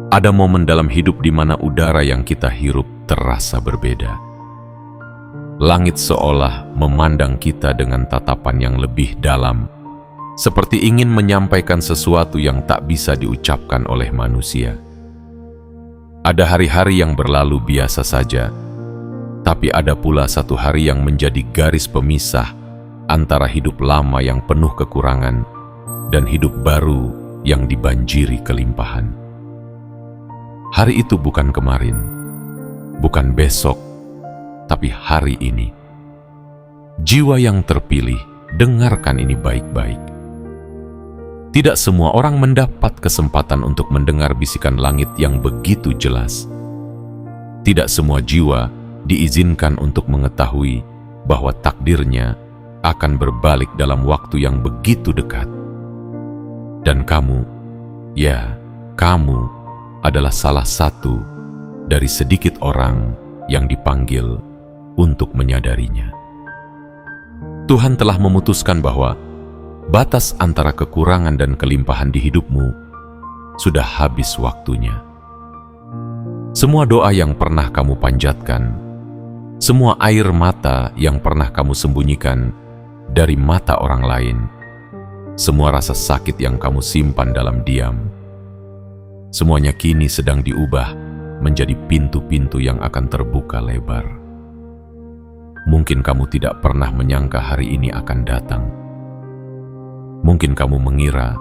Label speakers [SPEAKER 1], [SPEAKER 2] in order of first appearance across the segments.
[SPEAKER 1] Ada momen dalam hidup di mana udara yang kita hirup terasa berbeda. Langit seolah memandang kita dengan tatapan yang lebih dalam, seperti ingin menyampaikan sesuatu yang tak bisa diucapkan oleh manusia. Ada hari-hari yang berlalu biasa saja, tapi ada pula satu hari yang menjadi garis pemisah antara hidup lama yang penuh kekurangan dan hidup baru yang dibanjiri kelimpahan. Hari itu bukan kemarin, bukan besok, tapi hari ini. Jiwa yang terpilih, dengarkan ini baik-baik. Tidak semua orang mendapat kesempatan untuk mendengar bisikan langit yang begitu jelas. Tidak semua jiwa diizinkan untuk mengetahui bahwa takdirnya akan berbalik dalam waktu yang begitu dekat. Dan kamu, ya, kamu adalah salah satu dari sedikit orang yang dipanggil untuk menyadarinya. Tuhan telah memutuskan bahwa batas antara kekurangan dan kelimpahan di hidupmu sudah habis waktunya. Semua doa yang pernah kamu panjatkan, semua air mata yang pernah kamu sembunyikan dari mata orang lain, semua rasa sakit yang kamu simpan dalam diam, semuanya kini sedang diubah menjadi pintu-pintu yang akan terbuka lebar. Mungkin kamu tidak pernah menyangka hari ini akan datang. Mungkin kamu mengira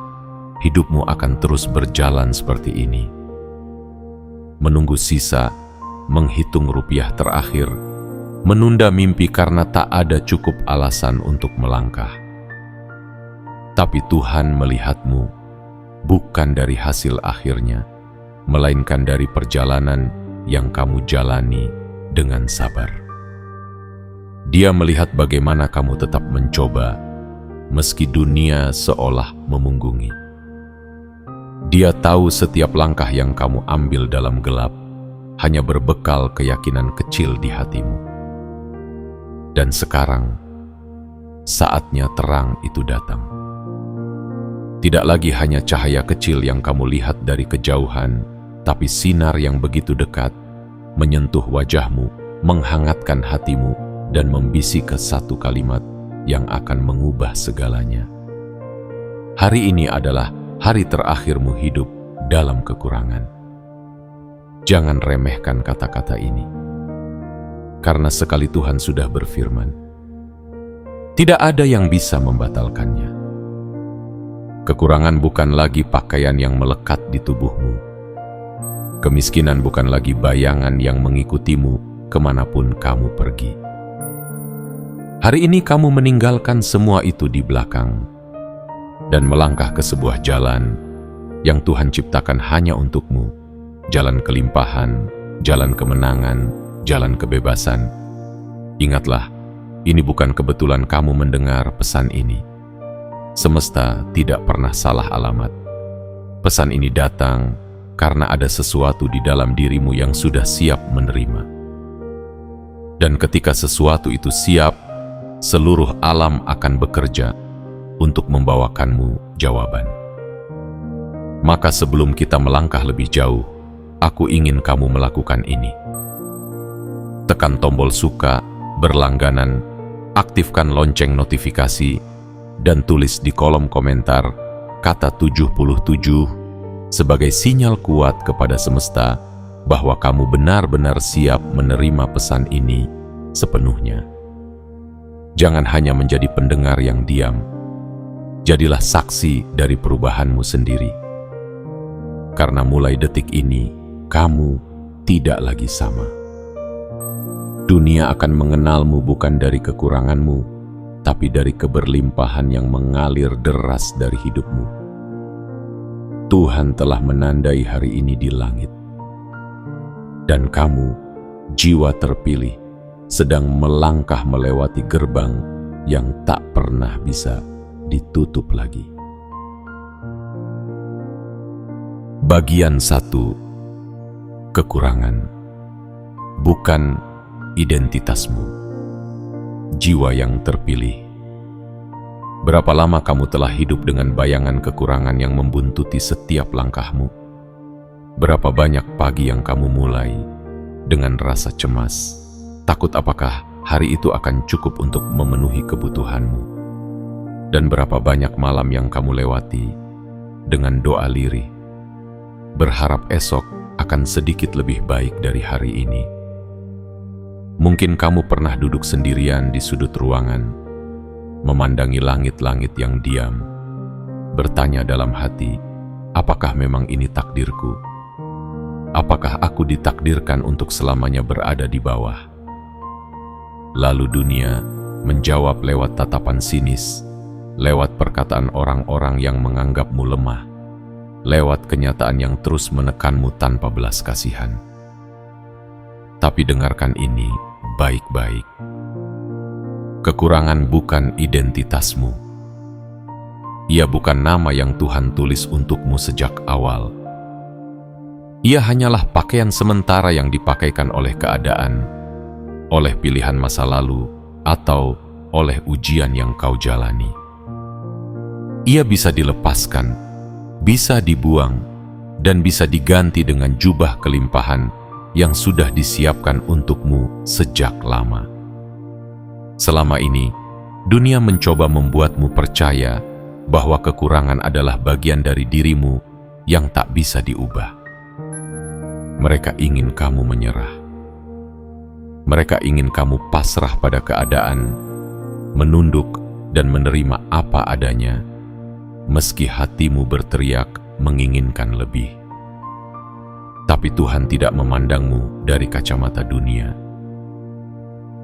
[SPEAKER 1] hidupmu akan terus berjalan seperti ini. Menunggu sisa, menghitung rupiah terakhir, menunda mimpi karena tak ada cukup alasan untuk melangkah. Tapi Tuhan melihatmu bukan dari hasil akhirnya, melainkan dari perjalanan yang kamu jalani dengan sabar. Dia melihat bagaimana kamu tetap mencoba, meski dunia seolah memunggungi. Dia tahu setiap langkah yang kamu ambil dalam gelap hanya berbekal keyakinan kecil di hatimu. Dan sekarang, saatnya terang itu datang. Tidak lagi hanya cahaya kecil yang kamu lihat dari kejauhan, tapi sinar yang begitu dekat, menyentuh wajahmu, menghangatkan hatimu, dan membisik ke satu kalimat yang akan mengubah segalanya. Hari ini adalah hari terakhirmu hidup dalam kekurangan. Jangan remehkan kata-kata ini, karena sekali Tuhan sudah berfirman, tidak ada yang bisa membatalkannya. Kekurangan bukan lagi pakaian yang melekat di tubuhmu. Kemiskinan bukan lagi bayangan yang mengikutimu kemanapun kamu pergi. Hari ini kamu meninggalkan semua itu di belakang dan melangkah ke sebuah jalan yang Tuhan ciptakan hanya untukmu. Jalan kelimpahan, jalan kemenangan, jalan kebebasan. Ingatlah, ini bukan kebetulan kamu mendengar pesan ini. Semesta tidak pernah salah alamat. Pesan ini datang karena ada sesuatu di dalam dirimu yang sudah siap menerima. Dan ketika sesuatu itu siap, seluruh alam akan bekerja untuk membawakanmu jawaban. Maka sebelum kita melangkah lebih jauh, aku ingin kamu melakukan ini. Tekan tombol suka, berlangganan, aktifkan lonceng notifikasi, dan tulis di kolom komentar kata 77 sebagai sinyal kuat kepada semesta bahwa kamu benar-benar siap menerima pesan ini sepenuhnya. Jangan hanya menjadi pendengar yang diam, jadilah saksi dari perubahanmu sendiri. Karena mulai detik ini, kamu tidak lagi sama. Dunia akan mengenalmu bukan dari kekuranganmu, tapi dari keberlimpahan yang mengalir deras dari hidupmu. Tuhan telah menandai hari ini di langit. Dan kamu, jiwa terpilih, sedang melangkah melewati gerbang yang tak pernah bisa ditutup lagi. Bagian 1. Kekurangan bukan identitasmu. Jiwa yang terpilih. Berapa lama kamu telah hidup dengan bayangan kekurangan yang membuntuti setiap langkahmu? Berapa banyak pagi yang kamu mulai dengan rasa cemas, takut apakah hari itu akan cukup untuk memenuhi kebutuhanmu. Dan berapa banyak malam yang kamu lewati dengan doa lirih, berharap esok akan sedikit lebih baik dari hari ini. Mungkin kamu pernah duduk sendirian di sudut ruangan, memandangi langit-langit yang diam, bertanya dalam hati, apakah memang ini takdirku? Apakah aku ditakdirkan untuk selamanya berada di bawah? Lalu dunia menjawab lewat tatapan sinis, lewat perkataan orang-orang yang menganggapmu lemah, lewat kenyataan yang terus menekanmu tanpa belas kasihan. Tapi dengarkan ini baik-baik. Kekurangan bukan identitasmu. Ia bukan nama yang Tuhan tulis untukmu sejak awal. Ia hanyalah pakaian sementara yang dipakaikan oleh keadaan, oleh pilihan masa lalu, atau oleh ujian yang kau jalani. Ia bisa dilepaskan, bisa dibuang, dan bisa diganti dengan jubah kelimpahan yang sudah disiapkan untukmu sejak lama. Selama ini, dunia mencoba membuatmu percaya bahwa kekurangan adalah bagian dari dirimu yang tak bisa diubah. Mereka ingin kamu menyerah. Mereka ingin kamu pasrah pada keadaan, menunduk dan menerima apa adanya, meski hatimu berteriak menginginkan lebih. Tapi Tuhan tidak memandangmu dari kacamata dunia.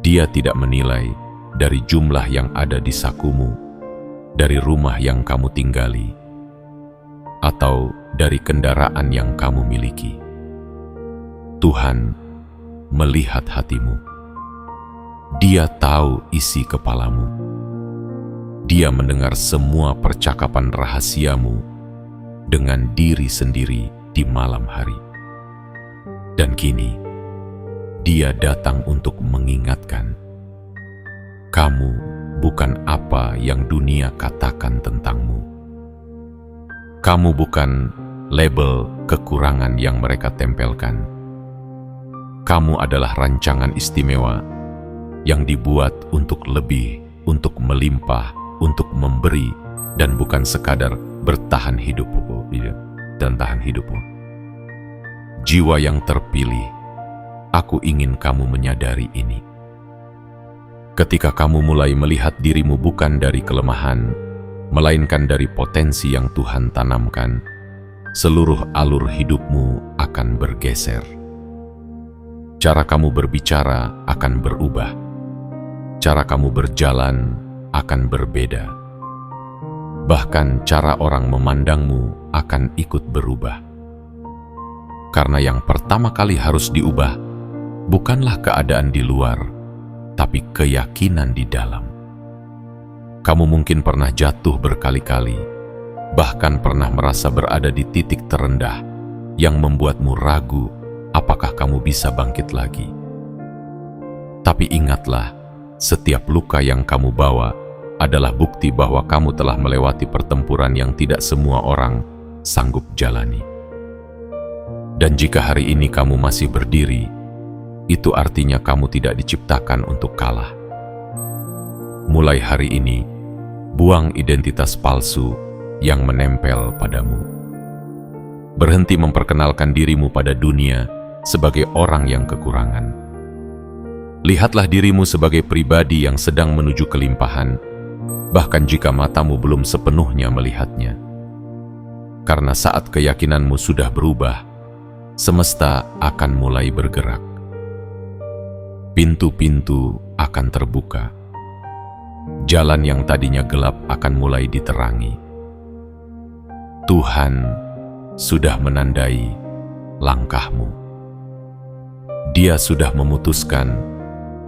[SPEAKER 1] Dia tidak menilai dari jumlah yang ada di sakumu, dari rumah yang kamu tinggali, atau dari kendaraan yang kamu miliki. Tuhan melihat hatimu. Dia tahu isi kepalamu. Dia mendengar semua percakapan rahasiamu dengan diri sendiri di malam hari. Dan kini, Dia datang untuk mengingatkan, kamu bukan apa yang dunia katakan tentangmu. Kamu bukan label kekurangan yang mereka tempelkan. Kamu adalah rancangan istimewa yang dibuat untuk lebih, untuk melimpah, untuk memberi, dan bukan sekadar bertahan hidup dan tahan hidupmu. Jiwa yang terpilih, aku ingin kamu menyadari ini. Ketika kamu mulai melihat dirimu bukan dari kelemahan, melainkan dari potensi yang Tuhan tanamkan, seluruh alur hidupmu akan bergeser. Cara kamu berbicara akan berubah. Cara kamu berjalan akan berbeda. Bahkan cara orang memandangmu akan ikut berubah. Karena yang pertama kali harus diubah bukanlah keadaan di luar, tapi keyakinan di dalam. Kamu mungkin pernah jatuh berkali-kali, bahkan pernah merasa berada di titik terendah yang membuatmu ragu apakah kamu bisa bangkit lagi. Tapi ingatlah, setiap luka yang kamu bawa adalah bukti bahwa kamu telah melewati pertempuran yang tidak semua orang sanggup jalani. Dan jika hari ini kamu masih berdiri, itu artinya kamu tidak diciptakan untuk kalah. Mulai hari ini, buang identitas palsu yang menempel padamu. Berhenti memperkenalkan dirimu pada dunia sebagai orang yang kekurangan. Lihatlah dirimu sebagai pribadi yang sedang menuju kelimpahan, bahkan jika matamu belum sepenuhnya melihatnya. Karena saat keyakinanmu sudah berubah, semesta akan mulai bergerak. Pintu-pintu akan terbuka. Jalan yang tadinya gelap akan mulai diterangi. Tuhan sudah menandai langkahmu. Dia sudah memutuskan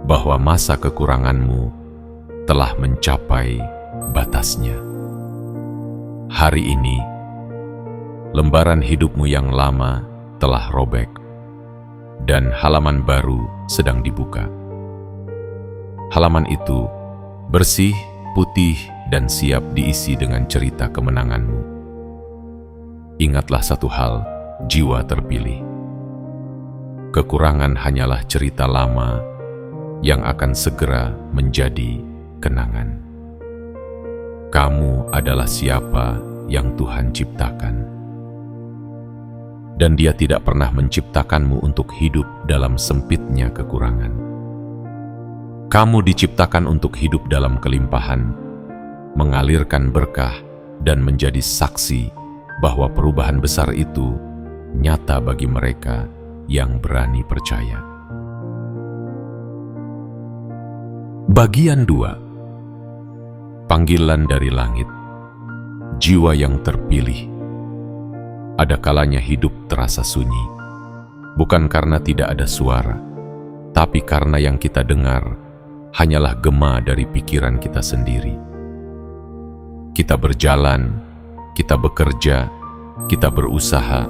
[SPEAKER 1] bahwa masa kekuranganmu telah mencapai batasnya. Hari ini, lembaran hidupmu yang lama telah robek, dan halaman baru sedang dibuka. Halaman itu bersih, putih, dan siap diisi dengan cerita kemenanganmu. Ingatlah satu hal, jiwa terpilih. Kekurangan hanyalah cerita lama yang akan segera menjadi kenangan. Kamu adalah siapa yang Tuhan ciptakan. Dan Dia tidak pernah menciptakanmu untuk hidup dalam sempitnya kekurangan. Kamu diciptakan untuk hidup dalam kelimpahan, mengalirkan berkah, dan menjadi saksi bahwa perubahan besar itu nyata bagi mereka yang berani percaya. Bagian 2. Panggilan dari langit. Jiwa yang terpilih. Ada kalanya hidup terasa sunyi, bukan karena tidak ada suara, tapi karena yang kita dengar hanyalah gema dari pikiran kita sendiri. Kita berjalan, kita bekerja, kita berusaha,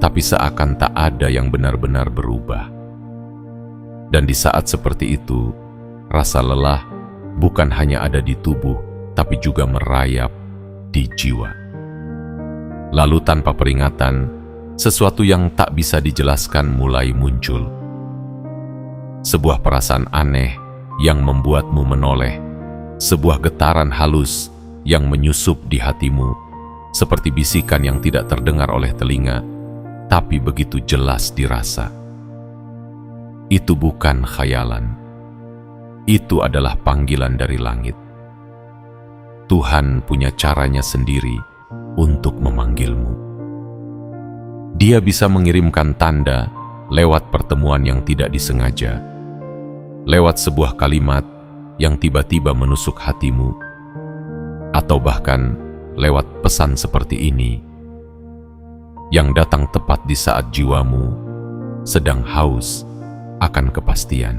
[SPEAKER 1] tapi seakan tak ada yang benar-benar berubah. Dan di saat seperti itu, rasa lelah bukan hanya ada di tubuh, tapi juga merayap di jiwa. Lalu tanpa peringatan, sesuatu yang tak bisa dijelaskan mulai muncul. Sebuah perasaan aneh yang membuatmu menoleh, sebuah getaran halus yang menyusup di hatimu, seperti bisikan yang tidak terdengar oleh telinga, tapi begitu jelas dirasa. Itu bukan khayalan. Itu adalah panggilan dari langit. Tuhan punya caranya sendiri untuk memanggilmu. Dia bisa mengirimkan tanda lewat pertemuan yang tidak disengaja, lewat sebuah kalimat yang tiba-tiba menusuk hatimu, atau bahkan lewat pesan seperti ini yang datang tepat di saat jiwamu sedang haus akan kepastian.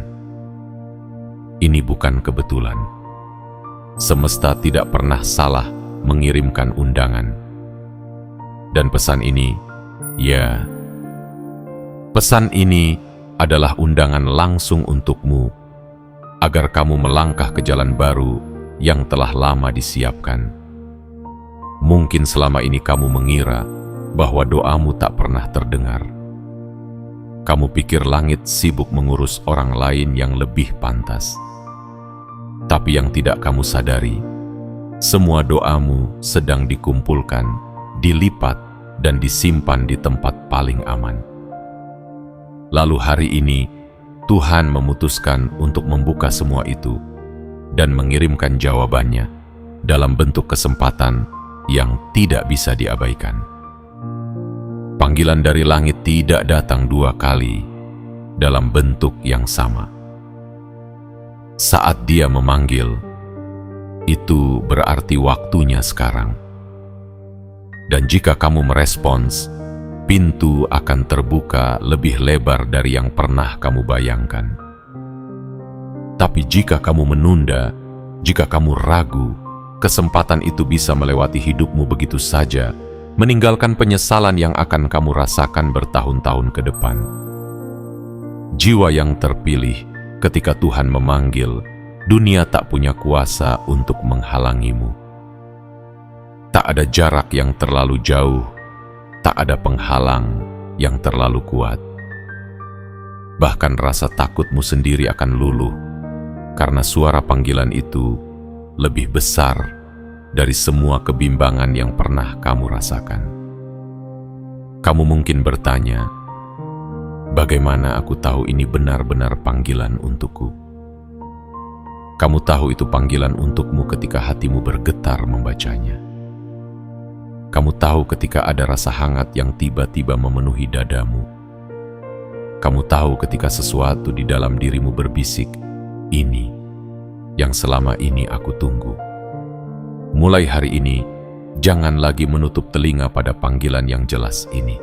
[SPEAKER 1] Ini bukan kebetulan. Semesta tidak pernah salah mengirimkan undangan. Dan pesan ini, pesan ini adalah undangan langsung untukmu, agar kamu melangkah ke jalan baru yang telah lama disiapkan. Mungkin selama ini kamu mengira bahwa doamu tak pernah terdengar. Kamu pikir langit sibuk mengurus orang lain yang lebih pantas. Tapi yang tidak kamu sadari, semua doamu sedang dikumpulkan, dilipat, dan disimpan di tempat paling aman. Lalu hari ini, Tuhan memutuskan untuk membuka semua itu dan mengirimkan jawabannya dalam bentuk kesempatan yang tidak bisa diabaikan. Panggilan dari langit tidak datang 2 kali dalam bentuk yang sama. Saat Dia memanggil, itu berarti waktunya sekarang. Dan jika kamu merespons, pintu akan terbuka lebih lebar dari yang pernah kamu bayangkan. Tapi jika kamu menunda, jika kamu ragu, kesempatan itu bisa melewati hidupmu begitu saja, meninggalkan penyesalan yang akan kamu rasakan bertahun-tahun ke depan. Jiwa yang terpilih, ketika Tuhan memanggil, dunia tak punya kuasa untuk menghalangimu. Tak ada jarak yang terlalu jauh, tak ada penghalang yang terlalu kuat. Bahkan rasa takutmu sendiri akan luluh, karena suara panggilan itu lebih besar dari semua kebimbangan yang pernah kamu rasakan. Kamu mungkin bertanya, bagaimana aku tahu ini benar-benar panggilan untukku? Kamu tahu itu panggilan untukmu ketika hatimu bergetar membacanya. Kamu tahu ketika ada rasa hangat yang tiba-tiba memenuhi dadamu. Kamu tahu ketika sesuatu di dalam dirimu berbisik, ini yang selama ini aku tunggu. Mulai hari ini, jangan lagi menutup telinga pada panggilan yang jelas ini.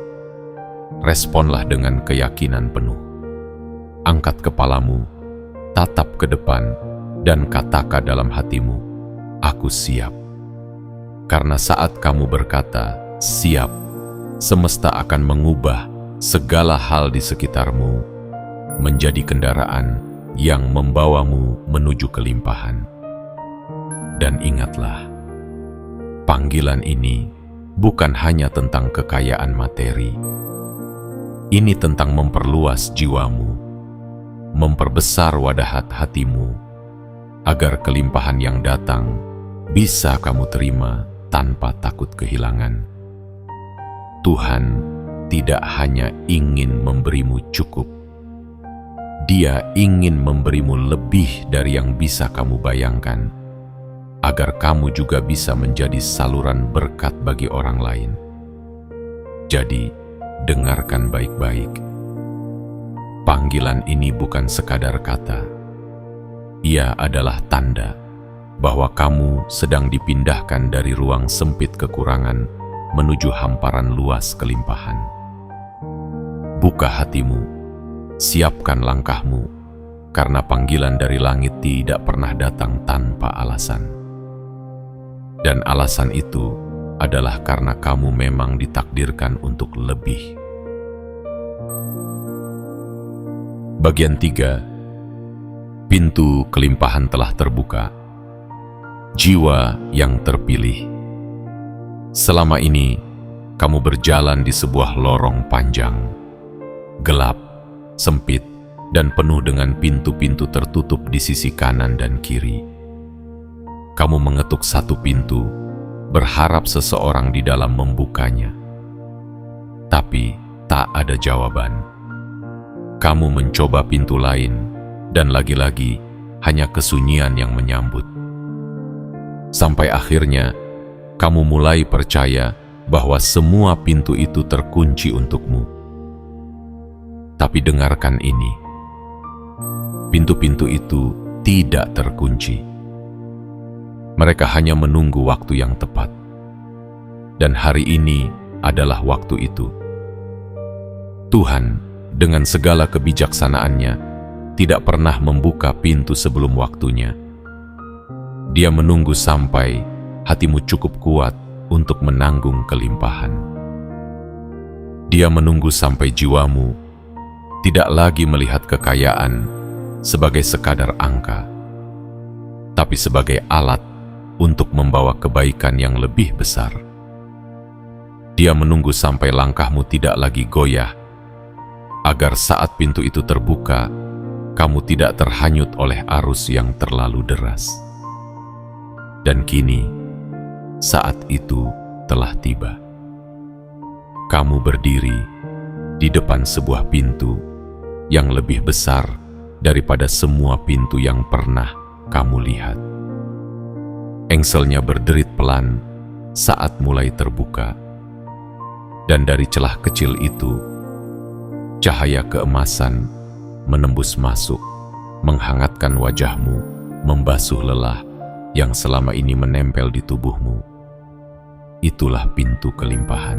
[SPEAKER 1] Responlah dengan keyakinan penuh. Angkat kepalamu, tatap ke depan, dan katakan dalam hatimu, aku siap. Karena saat kamu berkata, siap, semesta akan mengubah segala hal di sekitarmu menjadi kendaraan yang membawamu menuju kelimpahan. Dan ingatlah, panggilan ini bukan hanya tentang kekayaan materi, Ini tentang memperluas jiwamu, memperbesar wadah hatimu, agar kelimpahan yang datang bisa kamu terima tanpa takut kehilangan. Tuhan tidak hanya ingin memberimu cukup, Dia ingin memberimu lebih dari yang bisa kamu bayangkan, agar kamu juga bisa menjadi saluran berkat bagi orang lain. Jadi, dengarkan baik-baik. Panggilan ini bukan sekadar kata. Ia adalah tanda bahwa kamu sedang dipindahkan dari ruang sempit kekurangan menuju hamparan luas kelimpahan. Buka hatimu. Siapkan langkahmu, karena panggilan dari langit tidak pernah datang tanpa alasan. Dan alasan itu adalah karena kamu memang ditakdirkan untuk lebih. Bagian 3. Pintu kelimpahan telah terbuka. Jiwa yang terpilih. Selama ini, kamu berjalan di sebuah lorong panjang, gelap, sempit, dan penuh dengan pintu-pintu tertutup di sisi kanan dan kiri. Kamu mengetuk satu pintu, berharap seseorang di dalam membukanya. Tapi tak ada jawaban. Kamu mencoba pintu lain, dan lagi-lagi hanya kesunyian yang menyambut. Sampai akhirnya, kamu mulai percaya bahwa semua pintu itu terkunci untukmu. Tapi dengarkan ini, pintu-pintu itu tidak terkunci. Mereka hanya menunggu waktu yang tepat. Dan hari ini adalah waktu itu. Tuhan, dengan segala kebijaksanaannya, tidak pernah membuka pintu sebelum waktunya. Dia menunggu sampai hatimu cukup kuat untuk menanggung kelimpahan. Dia menunggu sampai jiwamu tidak lagi melihat kekayaan sebagai sekadar angka, tapi sebagai alat untuk membawa kebaikan yang lebih besar. Dia menunggu sampai langkahmu tidak lagi goyah, agar saat pintu itu terbuka, kamu tidak terhanyut oleh arus yang terlalu deras. Dan kini, saat itu telah tiba. Kamu berdiri di depan sebuah pintu yang lebih besar daripada semua pintu yang pernah kamu lihat. Engselnya berderit pelan saat mulai terbuka, dan dari celah kecil itu, cahaya keemasan menembus masuk, menghangatkan wajahmu, membasuh lelah yang selama ini menempel di tubuhmu. Itulah pintu kelimpahan.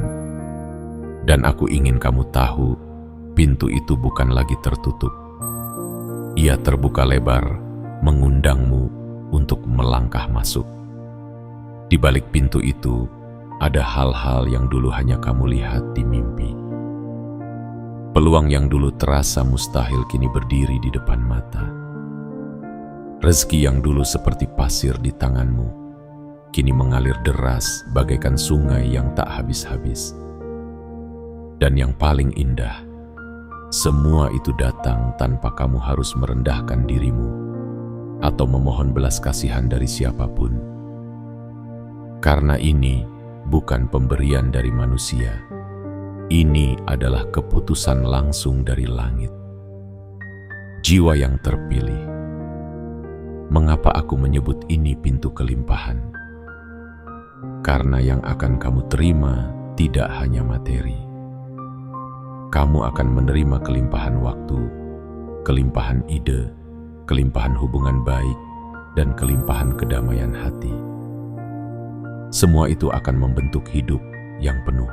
[SPEAKER 1] Dan aku ingin kamu tahu, pintu itu bukan lagi tertutup. Ia terbuka lebar, mengundangmu untuk melangkah masuk. Di balik pintu itu, ada hal-hal yang dulu hanya kamu lihat di mimpi. Peluang yang dulu terasa mustahil kini berdiri di depan mata. Rezeki yang dulu seperti pasir di tanganmu, kini mengalir deras bagaikan sungai yang tak habis-habis. Dan yang paling indah, semua itu datang tanpa kamu harus merendahkan dirimu atau memohon belas kasihan dari siapapun. Karena ini bukan pemberian dari manusia. Ini adalah keputusan langsung dari langit. Jiwa yang terpilih. Mengapa aku menyebut ini pintu kelimpahan? Karena yang akan kamu terima tidak hanya materi. Kamu akan menerima kelimpahan waktu, kelimpahan ide, kelimpahan hubungan baik, dan kelimpahan kedamaian hati. Semua itu akan membentuk hidup yang penuh,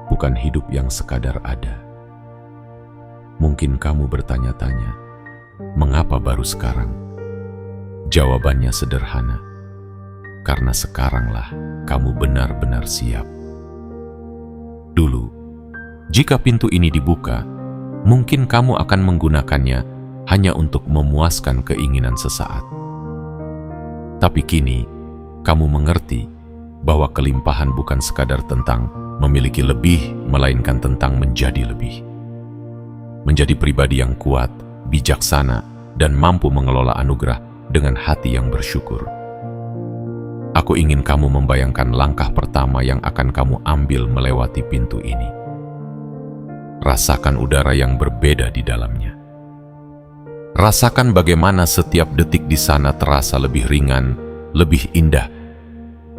[SPEAKER 1] bukan hidup yang sekadar ada. Mungkin kamu bertanya-tanya, mengapa baru sekarang? Jawabannya sederhana, karena sekaranglah kamu benar-benar siap. Dulu, jika pintu ini dibuka, mungkin kamu akan menggunakannya hanya untuk memuaskan keinginan sesaat. Tapi kini, kamu mengerti bahwa kelimpahan bukan sekadar tentang memiliki lebih, melainkan tentang menjadi lebih. Menjadi pribadi yang kuat, bijaksana, dan mampu mengelola anugerah dengan hati yang bersyukur. Aku ingin kamu membayangkan langkah pertama yang akan kamu ambil melewati pintu ini. Rasakan udara yang berbeda di dalamnya. Rasakan bagaimana setiap detik di sana terasa lebih ringan, lebih indah.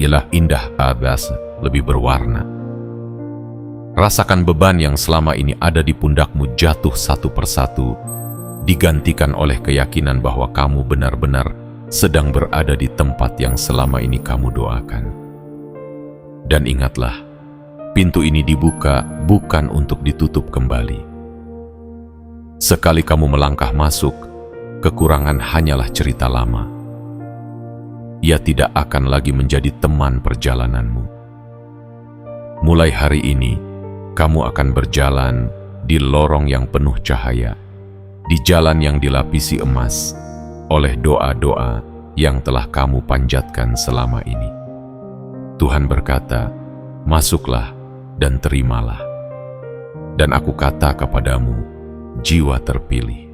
[SPEAKER 1] Ialah indah adas, lebih berwarna. Rasakan beban yang selama ini ada di pundakmu jatuh satu persatu, digantikan oleh keyakinan bahwa kamu benar-benar sedang berada di tempat yang selama ini kamu doakan. Dan ingatlah, pintu ini dibuka bukan untuk ditutup kembali. Sekali kamu melangkah masuk, kekurangan hanyalah cerita lama. Ia tidak akan lagi menjadi teman perjalananmu. Mulai hari ini, kamu akan berjalan di lorong yang penuh cahaya, di jalan yang dilapisi emas oleh doa-doa yang telah kamu panjatkan selama ini. Tuhan berkata, masuklah dan terimalah. Dan aku kata kepadamu, jiwa terpilih,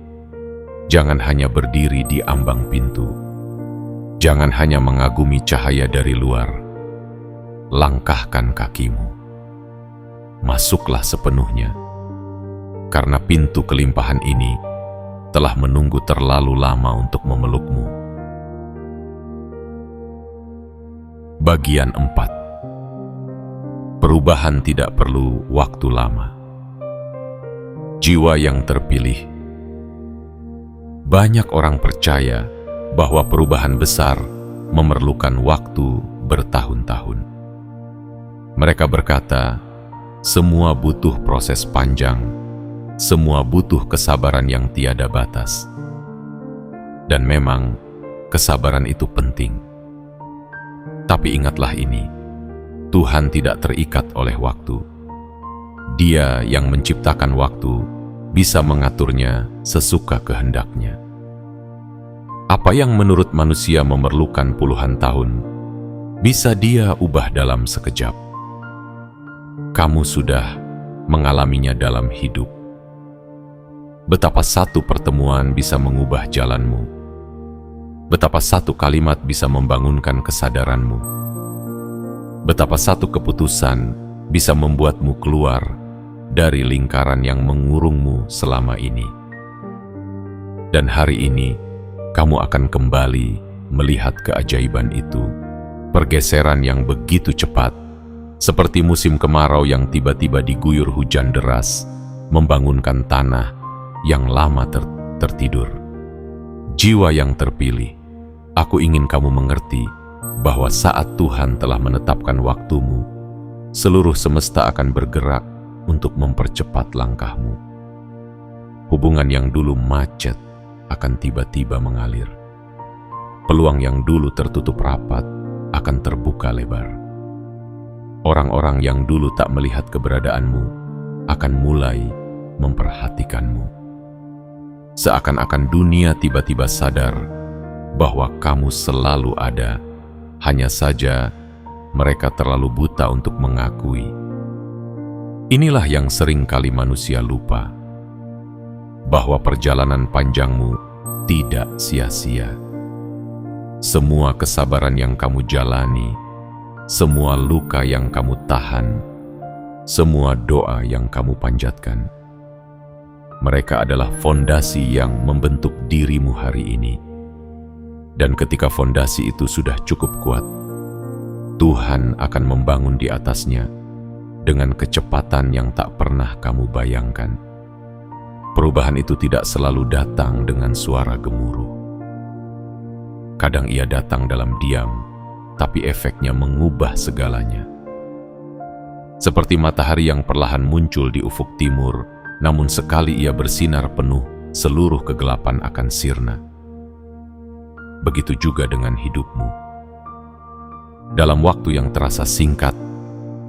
[SPEAKER 1] jangan hanya berdiri di ambang pintu, jangan hanya mengagumi cahaya dari luar, langkahkan kakimu. Masuklah sepenuhnya, karena pintu kelimpahan ini telah menunggu terlalu lama untuk memelukmu. Bagian 4. Perubahan tidak perlu waktu lama. Jiwa yang terpilih. Banyak orang percaya bahwa perubahan besar memerlukan waktu bertahun-tahun. Mereka berkata, semua butuh proses panjang, semua butuh kesabaran yang tiada batas. Dan memang, kesabaran itu penting. Tapi ingatlah ini, Tuhan tidak terikat oleh waktu. Dia yang menciptakan waktu bisa mengaturnya sesuka kehendaknya. Apa yang menurut manusia memerlukan puluhan tahun, bisa Dia ubah dalam sekejap. Kamu sudah mengalaminya dalam hidup. Betapa satu pertemuan bisa mengubah jalanmu. Betapa satu kalimat bisa membangunkan kesadaranmu. Betapa satu keputusan bisa membuatmu keluar dari lingkaran yang mengurungmu selama ini. Dan hari ini, kamu akan kembali melihat keajaiban itu. Pergeseran yang begitu cepat, seperti musim kemarau yang tiba-tiba diguyur hujan deras, membangunkan tanah yang lama tertidur. Jiwa yang terpilih, aku ingin kamu mengerti bahwa saat Tuhan telah menetapkan waktumu, seluruh semesta akan bergerak untuk mempercepat langkahmu. Hubungan yang dulu macet akan tiba-tiba mengalir. Peluang yang dulu tertutup rapat akan terbuka lebar. Orang-orang yang dulu tak melihat keberadaanmu akan mulai memperhatikanmu. Seakan-akan dunia tiba-tiba sadar bahwa kamu selalu ada, hanya saja mereka terlalu buta untuk mengakui. Inilah yang sering kali manusia lupa, bahwa perjalanan panjangmu tidak sia-sia. Semua kesabaran yang kamu jalani, semua luka yang kamu tahan, semua doa yang kamu panjatkan, mereka adalah fondasi yang membentuk dirimu hari ini. Dan ketika fondasi itu sudah cukup kuat, Tuhan akan membangun di atasnya dengan kecepatan yang tak pernah kamu bayangkan. Perubahan itu tidak selalu datang dengan suara gemuruh. Kadang ia datang dalam diam, tapi efeknya mengubah segalanya. Seperti matahari yang perlahan muncul di ufuk timur, namun sekali ia bersinar penuh, seluruh kegelapan akan sirna. Begitu juga dengan hidupmu. Dalam waktu yang terasa singkat,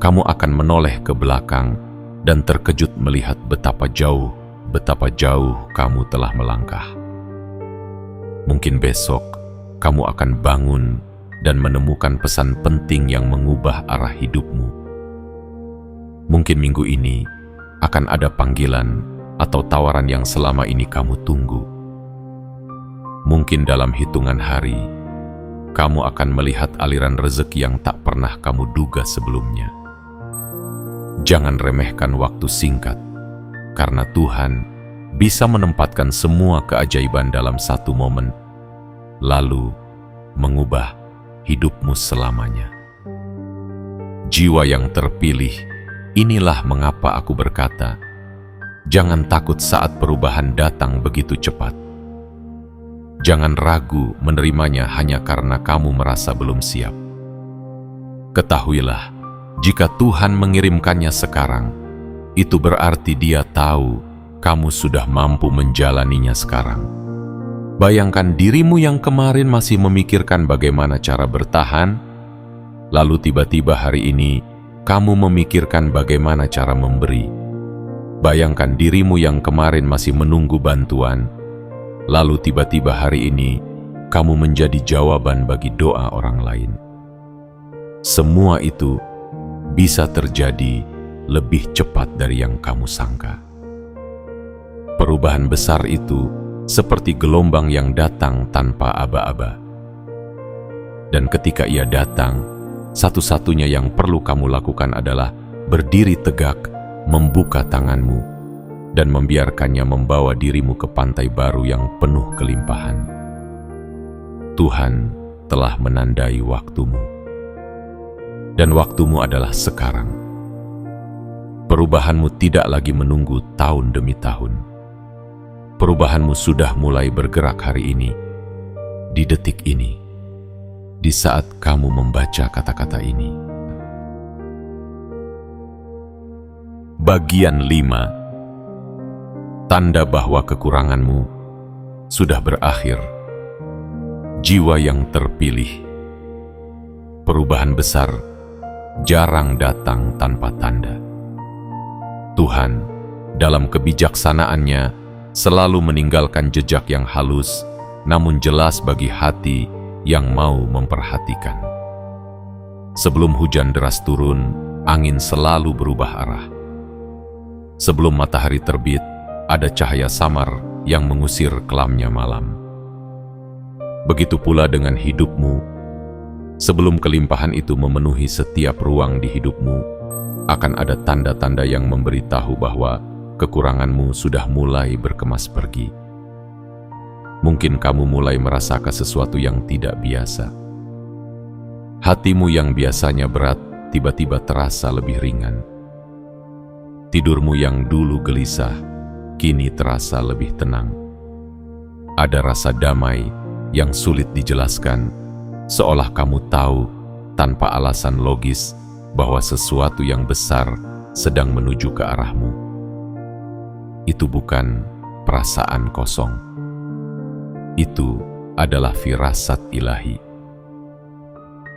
[SPEAKER 1] kamu akan menoleh ke belakang dan terkejut melihat betapa jauh kamu telah melangkah. Mungkin besok, kamu akan bangun dan menemukan pesan penting yang mengubah arah hidupmu. Mungkin minggu ini akan ada panggilan atau tawaran yang selama ini kamu tunggu. Mungkin dalam hitungan hari, kamu akan melihat aliran rezeki yang tak pernah kamu duga sebelumnya. Jangan remehkan waktu singkat, karena Tuhan bisa menempatkan semua keajaiban dalam satu momen, lalu mengubah hidupmu selamanya. Jiwa yang terpilih, inilah mengapa aku berkata, jangan takut saat perubahan datang begitu cepat. Jangan ragu menerimanya hanya karena kamu merasa belum siap. Ketahuilah, jika Tuhan mengirimkannya sekarang, itu berarti Dia tahu kamu sudah mampu menjalaninya sekarang. Bayangkan dirimu yang kemarin masih memikirkan bagaimana cara bertahan, lalu tiba-tiba hari ini kamu memikirkan bagaimana cara memberi. Bayangkan dirimu yang kemarin masih menunggu bantuan, lalu tiba-tiba hari ini kamu menjadi jawaban bagi doa orang lain. Semua itu bisa terjadi lebih cepat dari yang kamu sangka. Perubahan besar itu seperti gelombang yang datang tanpa aba-aba. Dan ketika ia datang, satu-satunya yang perlu kamu lakukan adalah berdiri tegak, membuka tanganmu, dan membiarkannya membawa dirimu ke pantai baru yang penuh kelimpahan. Tuhan telah menandai waktumu. Dan waktumu adalah sekarang. Perubahanmu tidak lagi menunggu tahun demi tahun. Perubahanmu sudah mulai bergerak hari ini, di detik ini, di saat kamu membaca kata-kata ini. Bagian 5. Tanda bahwa kekuranganmu sudah berakhir. Jiwa yang terpilih. Perubahan besar jarang datang tanpa tanda. Tuhan, dalam kebijaksanaannya, selalu meninggalkan jejak yang halus, namun jelas bagi hati yang mau memperhatikan. Sebelum hujan deras turun, angin selalu berubah arah. Sebelum matahari terbit, ada cahaya samar yang mengusir kelamnya malam. Begitu pula dengan hidupmu. Sebelum kelimpahan itu memenuhi setiap ruang di hidupmu, akan ada tanda-tanda yang memberitahu bahwa kekuranganmu sudah mulai berkemas pergi. Mungkin kamu mulai merasakan sesuatu yang tidak biasa. Hatimu yang biasanya berat tiba-tiba terasa lebih ringan. Tidurmu yang dulu gelisah kini terasa lebih tenang. Ada rasa damai yang sulit dijelaskan, seolah kamu tahu tanpa alasan logis bahwa sesuatu yang besar sedang menuju ke arahmu. Itu bukan perasaan kosong. Itu adalah firasat ilahi.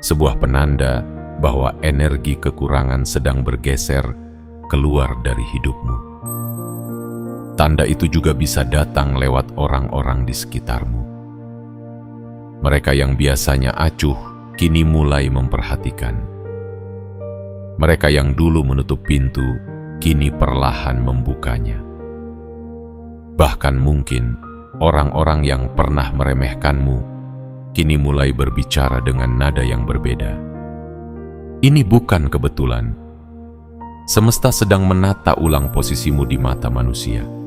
[SPEAKER 1] Sebuah penanda bahwa energi kekurangan sedang bergeser keluar dari hidupmu. Tanda itu juga bisa datang lewat orang-orang di sekitarmu. Mereka yang biasanya acuh, kini mulai memperhatikan. Mereka yang dulu menutup pintu, kini perlahan membukanya. Bahkan mungkin orang-orang yang pernah meremehkanmu, kini mulai berbicara dengan nada yang berbeda. Ini bukan kebetulan. Semesta sedang menata ulang posisimu di mata manusia.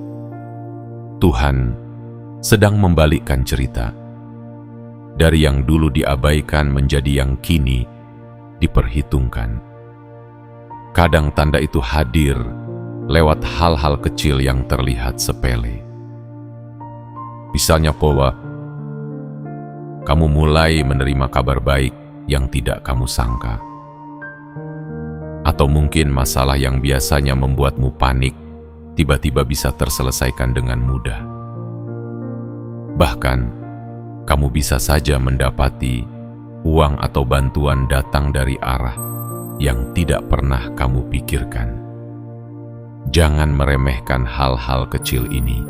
[SPEAKER 1] Tuhan sedang membalikkan cerita. Dari yang dulu diabaikan menjadi yang kini diperhitungkan. Kadang tanda itu hadir lewat hal-hal kecil yang terlihat sepele. Misalnya bahwa kamu mulai menerima kabar baik yang tidak kamu sangka. Atau mungkin masalah yang biasanya membuatmu panik tiba-tiba bisa terselesaikan dengan mudah. Bahkan kamu bisa saja mendapati uang atau bantuan datang dari arah yang tidak pernah kamu pikirkan. Jangan meremehkan hal-hal kecil ini,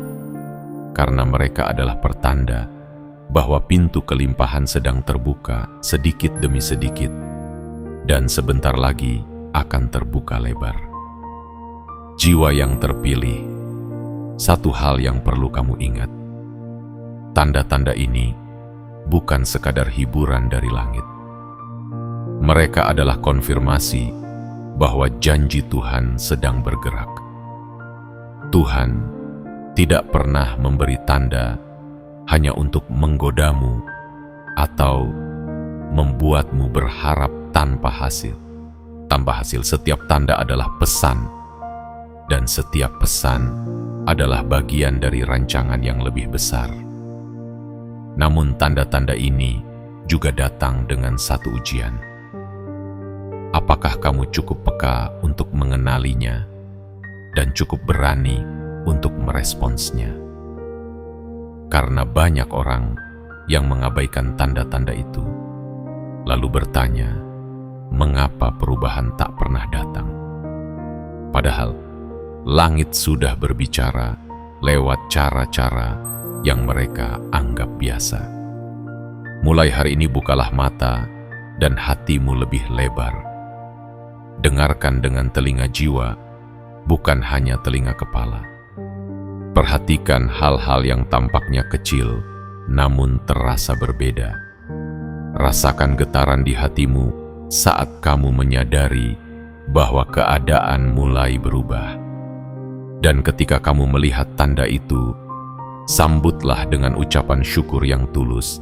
[SPEAKER 1] karena mereka adalah pertanda bahwa pintu kelimpahan sedang terbuka sedikit demi sedikit, dan sebentar lagi akan terbuka lebar. Jiwa yang terpilih, satu hal yang perlu kamu ingat. Tanda-tanda ini bukan sekadar hiburan dari langit. Mereka adalah konfirmasi bahwa janji Tuhan sedang bergerak. Tuhan tidak pernah memberi tanda hanya untuk menggodamu atau membuatmu berharap tanpa hasil. Tanpa hasil, setiap tanda adalah pesan, dan setiap pesan adalah bagian dari rancangan yang lebih besar. Namun tanda-tanda ini juga datang dengan satu ujian. Apakah kamu cukup peka untuk mengenalinya dan cukup berani untuk meresponsnya? Karena banyak orang yang mengabaikan tanda-tanda itu, lalu bertanya, mengapa perubahan tak pernah datang? Padahal langit sudah berbicara lewat cara-cara yang mereka anggap biasa. Mulai hari ini bukalah mata dan hatimu lebih lebar. Dengarkan dengan telinga jiwa, bukan hanya telinga kepala. Perhatikan hal-hal yang tampaknya kecil, namun terasa berbeda. Rasakan getaran di hatimu saat kamu menyadari bahwa keadaan mulai berubah. Dan ketika kamu melihat tanda itu, sambutlah dengan ucapan syukur yang tulus,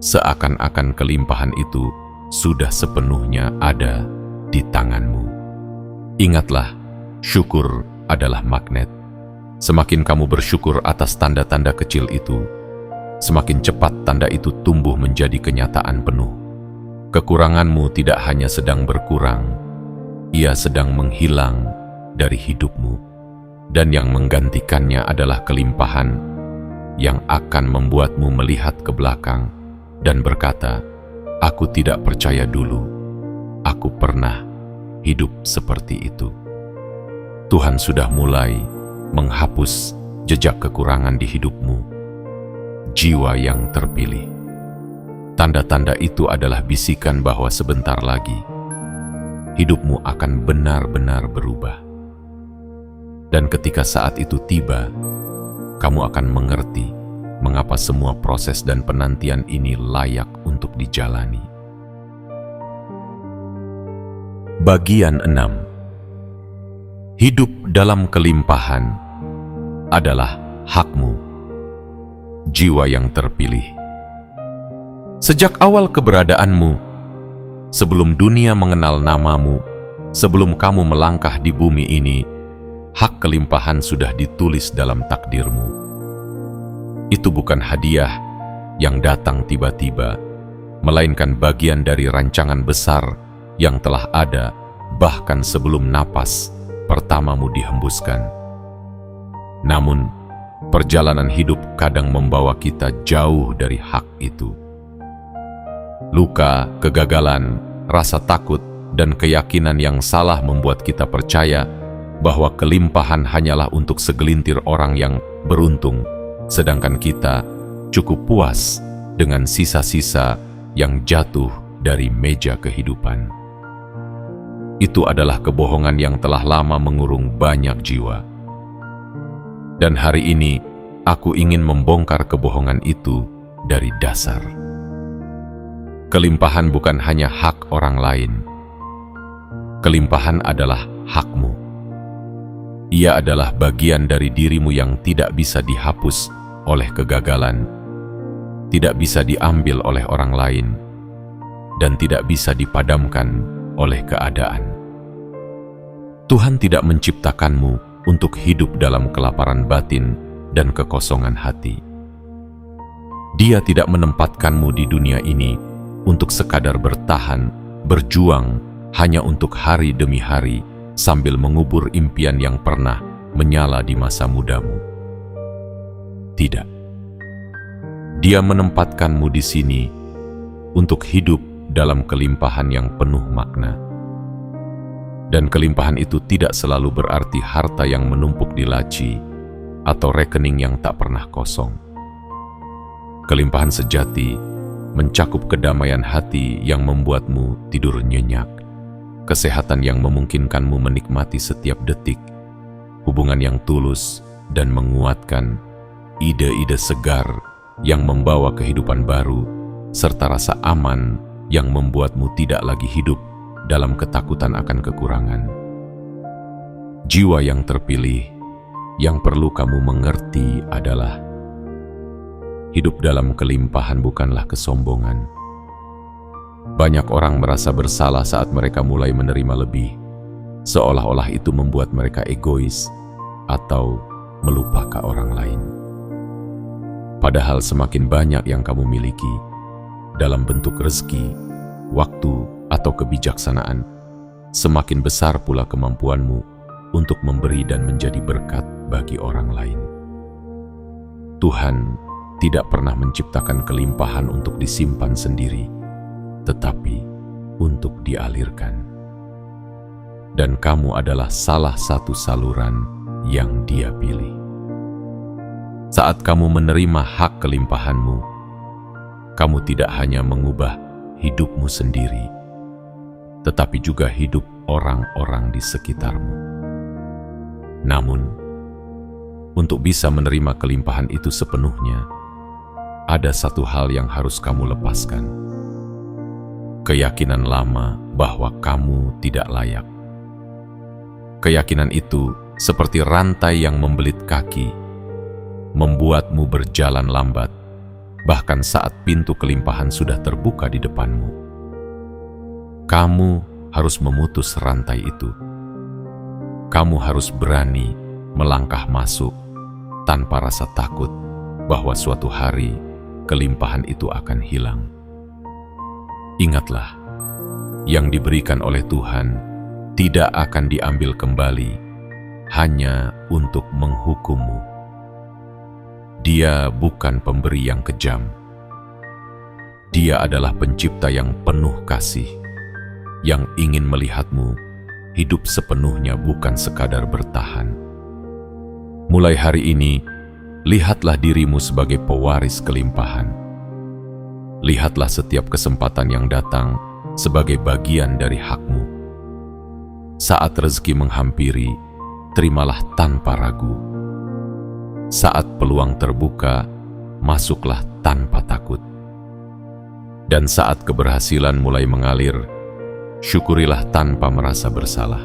[SPEAKER 1] seakan-akan kelimpahan itu sudah sepenuhnya ada di tanganmu. Ingatlah, syukur adalah magnet. Semakin kamu bersyukur atas tanda-tanda kecil itu, semakin cepat tanda itu tumbuh menjadi kenyataan penuh. Kekuranganmu tidak hanya sedang berkurang, ia sedang menghilang dari hidupmu, dan yang menggantikannya adalah kelimpahan yang akan membuatmu melihat ke belakang dan berkata, "Aku tidak percaya dulu, aku pernah hidup seperti itu." Tuhan sudah mulai menghapus jejak kekurangan di hidupmu. Jiwa yang terpilih. Tanda-tanda itu adalah bisikan bahwa sebentar lagi hidupmu akan benar-benar berubah. Dan ketika saat itu tiba, kamu akan mengerti mengapa semua proses dan penantian ini layak untuk dijalani. Bagian 6. Hidup dalam kelimpahan adalah hakmu. Jiwa yang terpilih. Sejak awal keberadaanmu, sebelum dunia mengenal namamu, sebelum kamu melangkah di bumi ini, hak kelimpahan sudah ditulis dalam takdirmu. Itu bukan hadiah yang datang tiba-tiba, melainkan bagian dari rancangan besar yang telah ada bahkan sebelum napas pertamamu dihembuskan. Namun, perjalanan hidup kadang membawa kita jauh dari hak itu. Luka, kegagalan, rasa takut, dan keyakinan yang salah membuat kita percaya bahwa kelimpahan hanyalah untuk segelintir orang yang beruntung, sedangkan kita cukup puas dengan sisa-sisa yang jatuh dari meja kehidupan. Itu adalah kebohongan yang telah lama mengurung banyak jiwa. Dan hari ini, aku ingin membongkar kebohongan itu dari dasar. Kelimpahan bukan hanya hak orang lain. Kelimpahan adalah hakmu. Ia adalah bagian dari dirimu yang tidak bisa dihapus oleh kegagalan, tidak bisa diambil oleh orang lain, dan tidak bisa dipadamkan oleh keadaan. Tuhan tidak menciptakanmu untuk hidup dalam kelaparan batin dan kekosongan hati. Dia tidak menempatkanmu di dunia ini untuk sekadar bertahan, berjuang hanya untuk hari demi hari sambil mengubur impian yang pernah menyala di masa mudamu. Tidak. Dia menempatkanmu di sini untuk hidup dalam kelimpahan yang penuh makna. Dan kelimpahan itu tidak selalu berarti harta yang menumpuk di laci atau rekening yang tak pernah kosong. Kelimpahan sejati mencakup kedamaian hati yang membuatmu tidur nyenyak, kesehatan yang memungkinkanmu menikmati setiap detik, hubungan yang tulus dan menguatkan, ide-ide segar yang membawa kehidupan baru, serta rasa aman yang membuatmu tidak lagi hidup dalam ketakutan akan kekurangan. Jiwa yang terpilih yang perlu kamu mengerti adalah hidup dalam kelimpahan bukanlah kesombongan. Banyak orang merasa bersalah saat mereka mulai menerima lebih, seolah-olah itu membuat mereka egois atau melupakan orang lain. Padahal semakin banyak yang kamu miliki dalam bentuk rezeki, waktu, atau kebijaksanaan, semakin besar pula kemampuanmu untuk memberi dan menjadi berkat bagi orang lain. Tuhan tidak pernah menciptakan kelimpahan untuk disimpan sendiri, tetapi untuk dialirkan. Dan kamu adalah salah satu saluran yang Dia pilih. Saat kamu menerima hak kelimpahanmu, kamu tidak hanya mengubah hidupmu sendiri, tetapi juga hidup orang-orang di sekitarmu. Namun, untuk bisa menerima kelimpahan itu sepenuhnya, ada satu hal yang harus kamu lepaskan. Keyakinan lama bahwa kamu tidak layak. Keyakinan itu seperti rantai yang membelit kaki, membuatmu berjalan lambat, bahkan saat pintu kelimpahan sudah terbuka di depanmu. Kamu harus memutus rantai itu. Kamu harus berani melangkah masuk tanpa rasa takut bahwa suatu hari kelimpahan itu akan hilang. Ingatlah, yang diberikan oleh Tuhan tidak akan diambil kembali hanya untuk menghukummu. Dia bukan pemberi yang kejam. Dia adalah pencipta yang penuh kasih, yang ingin melihatmu hidup sepenuhnya bukan sekadar bertahan. Mulai hari ini, lihatlah dirimu sebagai pewaris kelimpahan. Lihatlah setiap kesempatan yang datang sebagai bagian dari hakmu. Saat rezeki menghampiri, terimalah tanpa ragu. Saat peluang terbuka, masuklah tanpa takut. Dan saat keberhasilan mulai mengalir, syukurilah tanpa merasa bersalah.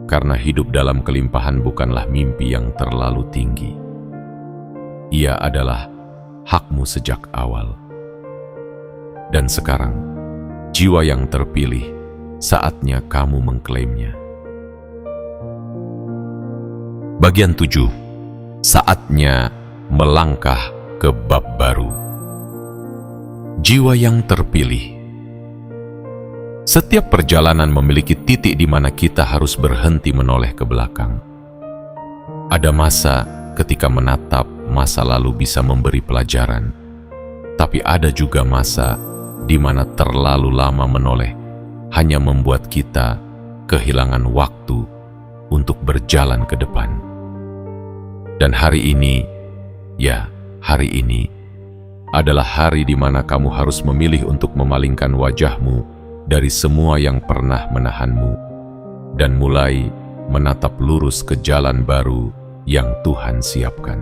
[SPEAKER 1] Karena hidup dalam kelimpahan bukanlah mimpi yang terlalu tinggi. Ia adalah hakmu sejak awal. Dan sekarang, jiwa yang terpilih, saatnya kamu mengklaimnya. Bagian 7. Saatnya melangkah ke bab baru. Jiwa yang terpilih. Setiap perjalanan memiliki titik di mana kita harus berhenti menoleh ke belakang. Ada masa ketika menatap masa lalu bisa memberi pelajaran, tapi ada juga masa di mana terlalu lama menoleh hanya membuat kita kehilangan waktu untuk berjalan ke depan. Dan hari ini, hari ini adalah hari di mana kamu harus memilih untuk memalingkan wajahmu dari semua yang pernah menahanmu dan mulai menatap lurus ke jalan baru yang Tuhan siapkan.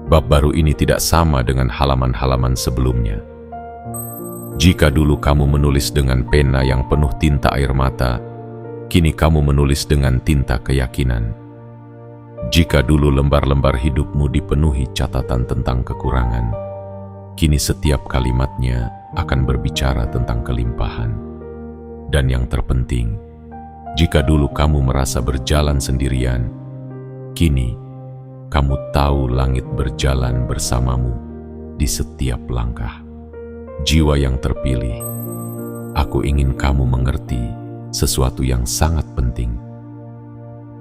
[SPEAKER 1] Bab baru ini tidak sama dengan halaman-halaman sebelumnya. Jika dulu kamu menulis dengan pena yang penuh tinta air mata, kini kamu menulis dengan tinta keyakinan. Jika dulu lembar-lembar hidupmu dipenuhi catatan tentang kekurangan, kini setiap kalimatnya akan berbicara tentang kelimpahan. Dan yang terpenting, jika dulu kamu merasa berjalan sendirian, kini kamu tahu langit berjalan bersamamu di setiap langkah. Jiwa yang terpilih, aku ingin kamu mengerti sesuatu yang sangat penting.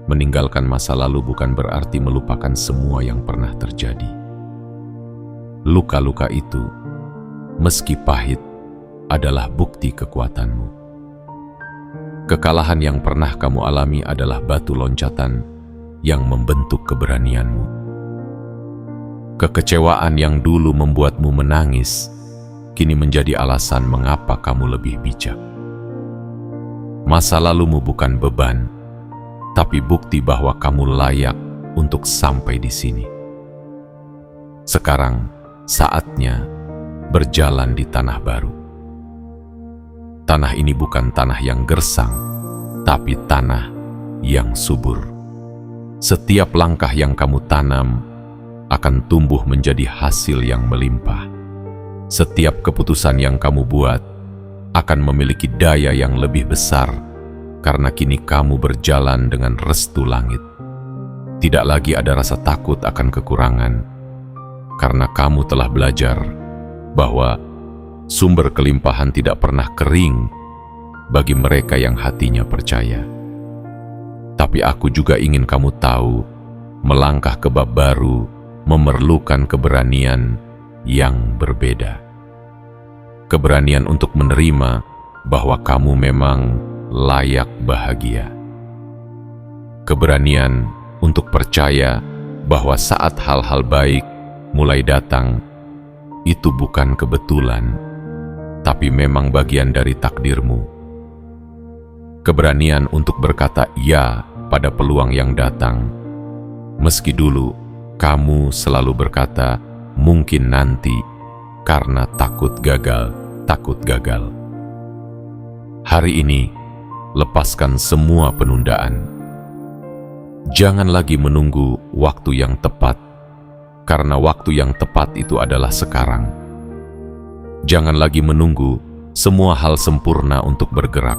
[SPEAKER 1] Meninggalkan masa lalu bukan berarti melupakan semua yang pernah terjadi. Luka-luka itu, meski pahit, adalah bukti kekuatanmu. Kekalahan yang pernah kamu alami adalah batu loncatan yang membentuk keberanianmu. Kekecewaan yang dulu membuatmu menangis, kini menjadi alasan mengapa kamu lebih bijak. Masa lalumu bukan beban, tapi bukti bahwa kamu layak untuk sampai di sini. Sekarang saatnya berjalan di tanah baru. Tanah ini bukan tanah yang gersang, tapi tanah yang subur. Setiap langkah yang kamu tanam akan tumbuh menjadi hasil yang melimpah. Setiap keputusan yang kamu buat akan memiliki daya yang lebih besar, karena kini kamu berjalan dengan restu langit. Tidak lagi ada rasa takut akan kekurangan, karena kamu telah belajar bahwa sumber kelimpahan tidak pernah kering bagi mereka yang hatinya percaya. Tapi aku juga ingin kamu tahu, melangkah ke bab baru memerlukan keberanian yang berbeda. Keberanian untuk menerima bahwa kamu memang layak bahagia. Keberanian untuk percaya bahwa saat hal-hal baik mulai datang, itu bukan kebetulan, tapi memang bagian dari takdirmu. Keberanian untuk berkata ya pada peluang yang datang, meski dulu kamu selalu berkata mungkin nanti, karena takut gagal. Hari ini, lepaskan semua penundaan. Jangan lagi menunggu waktu yang tepat, karena waktu yang tepat itu adalah sekarang. Jangan lagi menunggu semua hal sempurna untuk bergerak,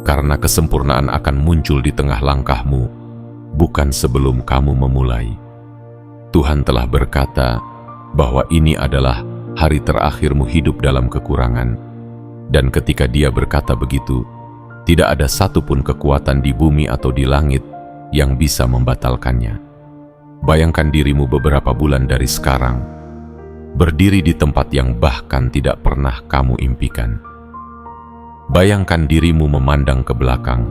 [SPEAKER 1] karena kesempurnaan akan muncul di tengah langkahmu, bukan sebelum kamu memulai. Tuhan telah berkata bahwa ini adalah hari terakhirmu hidup dalam kekurangan, dan ketika Dia berkata begitu, tidak ada satupun kekuatan di bumi atau di langit yang bisa membatalkannya. Bayangkan dirimu beberapa bulan dari sekarang, berdiri di tempat yang bahkan tidak pernah kamu impikan. Bayangkan dirimu memandang ke belakang,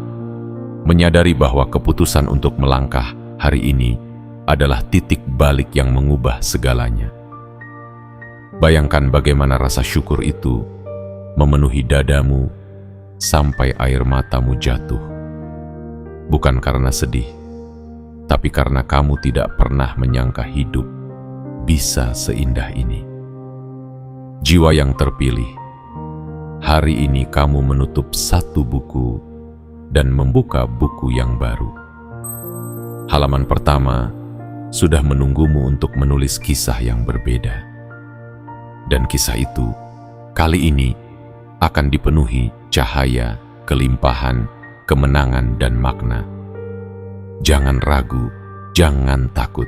[SPEAKER 1] menyadari bahwa keputusan untuk melangkah hari ini adalah titik balik yang mengubah segalanya. Bayangkan bagaimana rasa syukur itu memenuhi dadamu sampai air matamu jatuh. Bukan karena sedih, tapi karena kamu tidak pernah menyangka hidup bisa seindah ini. Jiwa yang terpilih, hari ini kamu menutup satu buku dan membuka buku yang baru. Halaman pertama sudah menunggumu untuk menulis kisah yang berbeda. Dan kisah itu kali ini akan dipenuhi cahaya, kelimpahan, kemenangan, dan makna. Jangan ragu, jangan takut.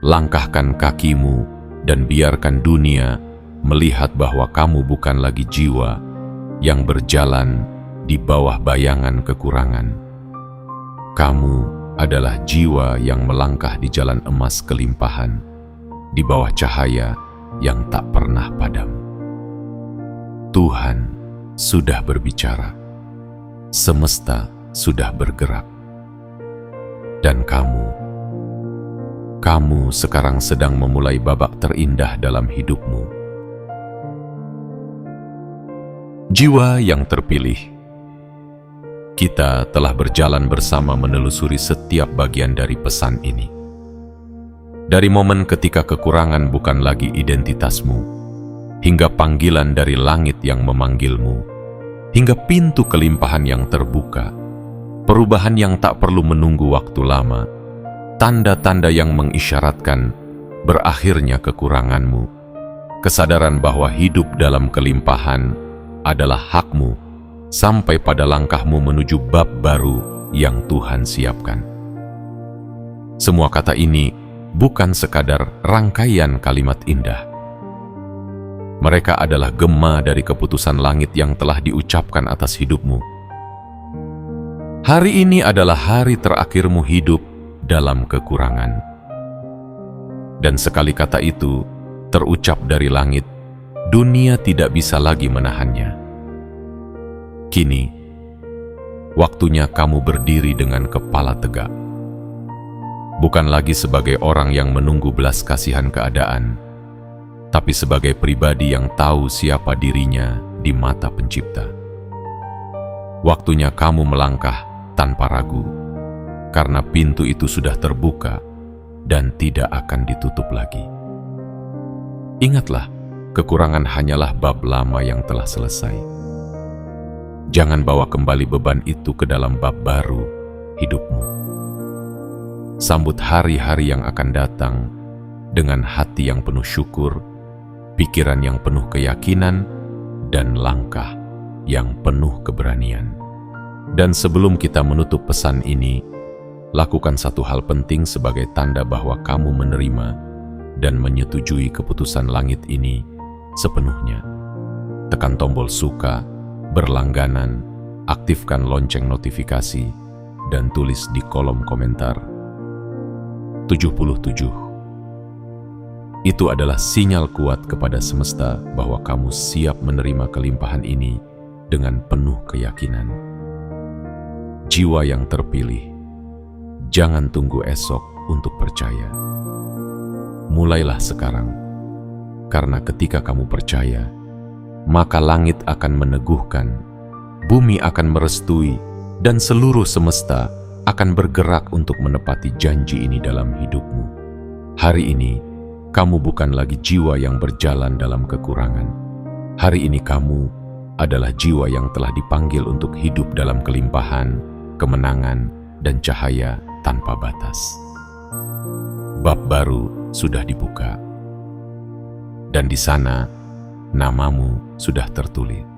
[SPEAKER 1] Langkahkan kakimu dan biarkan dunia melihat bahwa kamu bukan lagi jiwa yang berjalan di bawah bayangan kekurangan. Kamu adalah jiwa yang melangkah di jalan emas kelimpahan, di bawah cahaya yang tak pernah padam. Tuhan sudah berbicara, semesta sudah bergerak, dan kamu sekarang sedang memulai babak terindah dalam hidupmu. Jiwa yang terpilih, kita telah berjalan bersama menelusuri setiap bagian dari pesan ini. Dari momen ketika kekurangan bukan lagi identitasmu, hingga panggilan dari langit yang memanggilmu, hingga pintu kelimpahan yang terbuka, perubahan yang tak perlu menunggu waktu lama, tanda-tanda yang mengisyaratkan berakhirnya kekuranganmu, kesadaran bahwa hidup dalam kelimpahan adalah hakmu, sampai pada langkahmu menuju bab baru yang Tuhan siapkan. Semua kata ini bukan sekadar rangkaian kalimat indah. Mereka adalah gema dari keputusan langit yang telah diucapkan atas hidupmu. Hari ini adalah hari terakhirmu hidup dalam kekurangan. Dan sekali kata itu terucap dari langit, dunia tidak bisa lagi menahannya. Kini, waktunya kamu berdiri dengan kepala tegak. Bukan lagi sebagai orang yang menunggu belas kasihan keadaan, tapi sebagai pribadi yang tahu siapa dirinya di mata Pencipta. Waktunya kamu melangkah tanpa ragu, karena pintu itu sudah terbuka dan tidak akan ditutup lagi. Ingatlah, kekurangan hanyalah bab lama yang telah selesai. Jangan bawa kembali beban itu ke dalam bab baru hidupmu. Sambut hari-hari yang akan datang dengan hati yang penuh syukur, pikiran yang penuh keyakinan, dan langkah yang penuh keberanian. Dan sebelum kita menutup pesan ini, lakukan satu hal penting sebagai tanda bahwa kamu menerima dan menyetujui keputusan langit ini sepenuhnya. Tekan tombol suka, berlangganan, aktifkan lonceng notifikasi, dan tulis di kolom komentar 77. Itu adalah sinyal kuat kepada semesta bahwa kamu siap menerima kelimpahan ini dengan penuh keyakinan. Jiwa yang terpilih, jangan tunggu esok untuk percaya. Mulailah sekarang, karena ketika kamu percaya, maka langit akan meneguhkan, bumi akan merestui, dan seluruh semesta akan bergerak untuk menepati janji ini dalam hidupmu. Hari ini, kamu bukan lagi jiwa yang berjalan dalam kekurangan. Hari ini kamu adalah jiwa yang telah dipanggil untuk hidup dalam kelimpahan, kemenangan, dan cahaya tanpa batas. Bab baru sudah dibuka, dan di sana namamu sudah tertulis.